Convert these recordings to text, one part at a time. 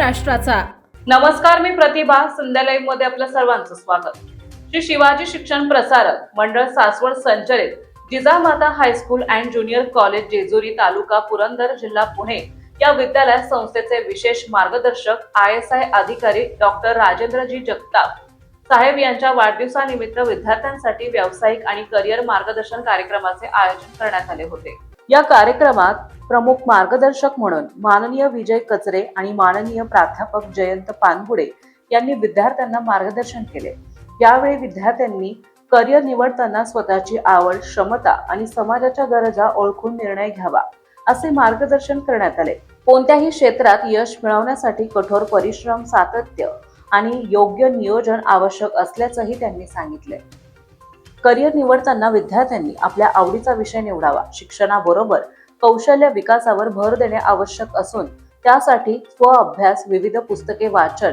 राष्ट्राचा। नमस्कार, मी प्रतिभा. संध्या लाईव्ह मध्ये आपलं सर्वांचं स्वागत। श्री शिवाजी शिक्षण प्रसारक मंडळ सासवड संचलित Jijamata high school and junior college Jejuri तालुका पुरंदर जिल्हा पुणे या विद्यालय संस्थेचे विशेष मार्गदर्शक ISI अधिकारी डॉक्टर राजेंद्रजी जगताप साहेब यांच्या वाढदिवसानिमित्त विद्यार्थ्यांसाठी व्यावसायिक आणि करिअर मार्गदर्शन कार्यक्रमाचे आयोजन करण्यात आले होते। या कार्यक्रमात प्रमुख मार्गदर्शक म्हणून माननीय विजय कचरे आणि माननीय प्राध्यापक जयंत पानगुडे यांनी विद्यार्थ्यांना मार्गदर्शन केले। यावेळी विद्यार्थ्यांनी करिअर निवडताना स्वतःची आवड, क्षमता आणि समाजाच्या गरजा ओळखून निर्णय घ्यावा असे मार्गदर्शन करण्यात आले। कोणत्याही क्षेत्रात यश मिळवण्यासाठी कठोर परिश्रम, सातत्य आणि योग्य नियोजन आवश्यक असल्याचंही त्यांनी सांगितले। करिअर निवडताना विद्यार्थ्यांनी आपल्या आवडीचा विषय निवडावा। शिक्षणाबरोबर कौशल्य विकासावर भर देणे आवश्यक असून त्यासाठी स्वअभ्यास, विविध पुस्तके वाचन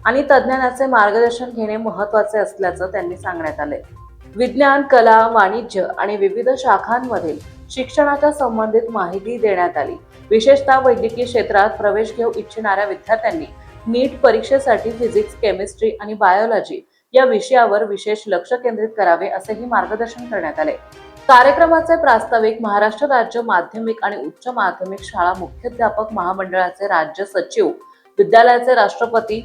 आणि तज्ञांचे मार्गदर्शन घेणे महत्त्वाचे असल्याचं त्यांनी सांगण्यात आले। विज्ञान, कला, वाणिज्य आणि विविध शाखांमधील शिक्षणाच्या संबंधित माहिती देण्यात आली। विशेषतः वैद्यकीय क्षेत्रात प्रवेश घेऊ इच्छिणाऱ्या विद्यार्थ्यांनी नीट परीक्षेसाठी फिजिक्स, केमिस्ट्री आणि बायोलॉजी या विषयावर विशेष लक्ष केंद्रित करावे असेही मार्गदर्शन करण्यात आले। कार्यक्रमाचे प्रास्ताविक महाराष्ट्र राज्य माध्यमिक आणि उच्च माध्यमिक शाळा मुख्याध्यापक महामंडळाचे राज्य सचिव, विद्यालयाचे राष्ट्रपती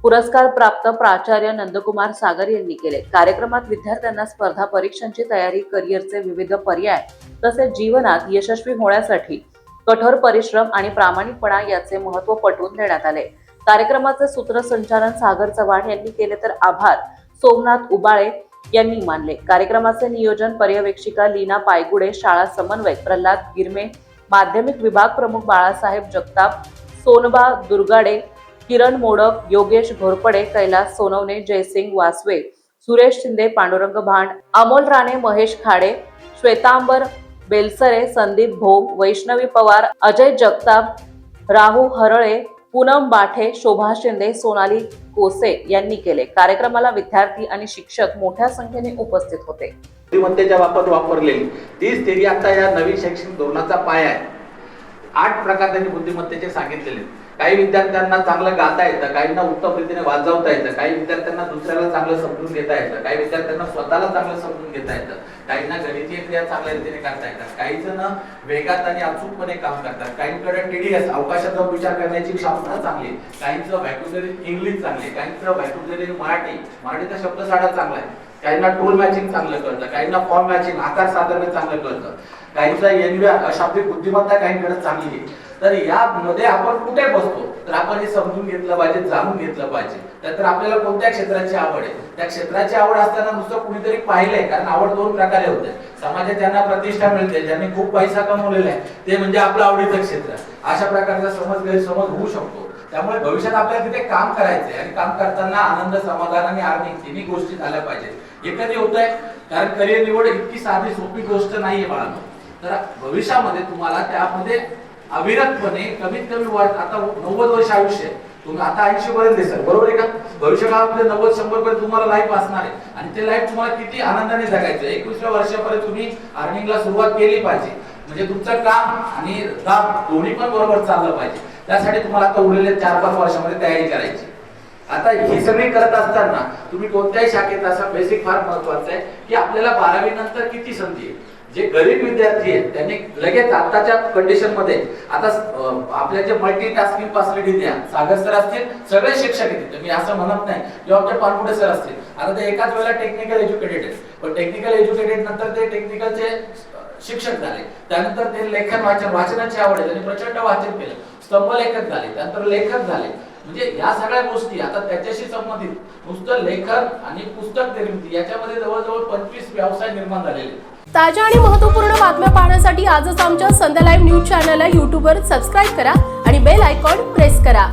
पुरस्कार प्राप्त प्राचार्य नंदकुमार सागर यांनी केले। कार्यक्रमात विद्यार्थ्यांना स्पर्धा परीक्षांची तयारी, करिअरचे विविध पर्याय तसेच जीवनात यशस्वी होण्यासाठी कठोर परिश्रम आणि प्रामाणिकपणा याचे महत्त्व पटवून देण्यात आले। कार्यक्रमाचे सूत्रसंचालन सागर चव्हाण यांनी केले तर आभार सोमनाथ उबाळे यांनी मानले। कार्यक्रमाचे नियोजन पर्यवेक्षिका लीना पायगुडे, शाळा समन्वयक प्रल्हाद गिरमे, माध्यमिक विभाग प्रमुख बाळासाहेब जगताप, सोनबा दुर्गाडे, किरण मोडक, योगेश घोरपडे, कैलास सोनवणे, जयसिंग वासवे, सुरेश शिंदे, पांडुरंग भांड, अमोल राणे, महेश खाडे, श्वेतांबर बेलसरे, संदीप भोग, वैष्णवी पवार, अजय जगताप, राहू हरळे, पूनम बाठे, शोभा शिंदे, सोनाली कोसे यांनी केले। कार्यक्रमाला विद्यार्थी आणि शिक्षक मोठ्या संख्येने उपस्थित होते। बुद्धिमत्तेच्या बाबत वापरलेली तीच थेरी आता या नवीन शैक्षणिक धोरणाचा पाया आहे। 8 प्रकार त्यांनी बुद्धिमत्तेचे सांगितलेले। काही विद्यार्थ्यांना चांगलं गाता येतं, काहींना उत्तम रीतीने वाजवता येतं, काही विद्यार्थ्यांना दुसऱ्याला चांगलं समजून घेता येतं, काही विद्यार्थ्यांना स्वतःला चांगलं समजून घेता येतं, काहींना गणितीय क्रिया चांगल्या रीतीने करता येतात, काही जण वेगात आणि अचूकपणे काम करतात, काहींकडे TDS अवकाशात जाऊन विचार करण्याची क्षमता चांगली, काहींचं व्हॅकॅब्युलरी इंग्लिश चांगली, काहींचं व्हॅकॅब्युलरी मराठीचा शब्दसाठा चांगला आहे, काहींना टोल मॅचिंग चांगलं कळतं, काहींना फॉर्म मॅचिंग आकार साधने चांगलं कळतं, काहींचा NVR अशाब्दिक बुद्धिमत्ता काहींकडे चांगली आहे। तर यामध्ये आपण कुठे बसतो तर आपण हे समजून घेतलं पाहिजे, जाणून घेतलं पाहिजे। त्यानंतर आपल्याला कोणत्या क्षेत्राची आवड आहे, त्या क्षेत्राची आवड असताना नुसतं कुणीतरी पाहिलंय, कारण आवड 2 प्रकारे होते। समाजात ज्यांना प्रतिष्ठा मिळते, ज्यांनी खूप पैसा कमवलेला आहे, ते म्हणजे आपलं आवडीचं क्षेत्र। अशा प्रकारचा समज गैरसमज होऊ शकतो। त्यामुळे भविष्यात आपल्याला तिथे काम करायचंय आणि काम करताना आनंद, समाधान आणि अर्निंग तिन्ही गोष्टी झाल्या पाहिजेत। हे कधी होतंय, कारण करिअर निवड इतकी साधी सोपी गोष्ट नाहीये बाळांनो। तर भविष्यामध्ये तुम्हाला त्यामध्ये अविरतपणे कमीत कमी वय, आता 90 वर्ष आयुष्य आहे, तुम्ही आता 80 पर्यंत दिसाल, बरोबर आहे का? भविष्यकाळामध्ये 90-100 पर्यंत तुम्हाला लाईफ असणार आहे आणि ते लाईफ तुम्हाला किती आनंदाने जगायचं। 21व्या वर्षापर्यंत तुम्ही अर्निंगला सुरुवात केली पाहिजे, म्हणजे तुमचं काम आणि दाब दोन्ही पण बरोबर चाललं पाहिजे। त्यासाठी तुम्हाला आता उरलेल्या 4-5 वर्षामध्ये तयारी करायची। आता ही सगळी करत असताना तुम्ही कोणत्याही शाखेत असा बेसिक फार महत्त्वाचा आहे की आपल्याला 12वी नंतर किती संधी आहे। जे गरीब विद्यार्थी आहेत त्यांनी लगेच आताच्या कंडिशन मध्ये आता आपल्या जे मल्टीटास्किंग फॅसिलिटी द्या, सागर सर असतील, सगळे शिक्षक आहेत, मी असं म्हणत नाही किंवा आमचे पानपुटे सर असतील, आता ते एकाच वेळेला टेक्निकल एज्युकेटेड आहेत, पण टेक्निकल एज्युकेटेड नंतर ते टेक्निकलचे शिक्षक झाले, त्यानंतर ते लेखन वाचनाची आवड आहे, त्यांनी प्रचंड वाचन केलं, स्तंभलेखक झाले, त्यानंतर लेखक झाले। म्हणजे या सगळ्या गोष्टी आता त्याच्याशी संबंधित नुसतं लेखन आणि पुस्तक निर्मिती याच्यामध्ये जवळजवळ 25 व्यवसाय निर्माण झालेले। ताज्या आणि महत्त्वपूर्ण बातम्या पाहण्यासाठी आजच आमच्या संध्या लाईव्ह न्यूज चॅनलला YouTubeवर सबस्क्राईब करा आणि बेल आयकॉन प्रेस करा।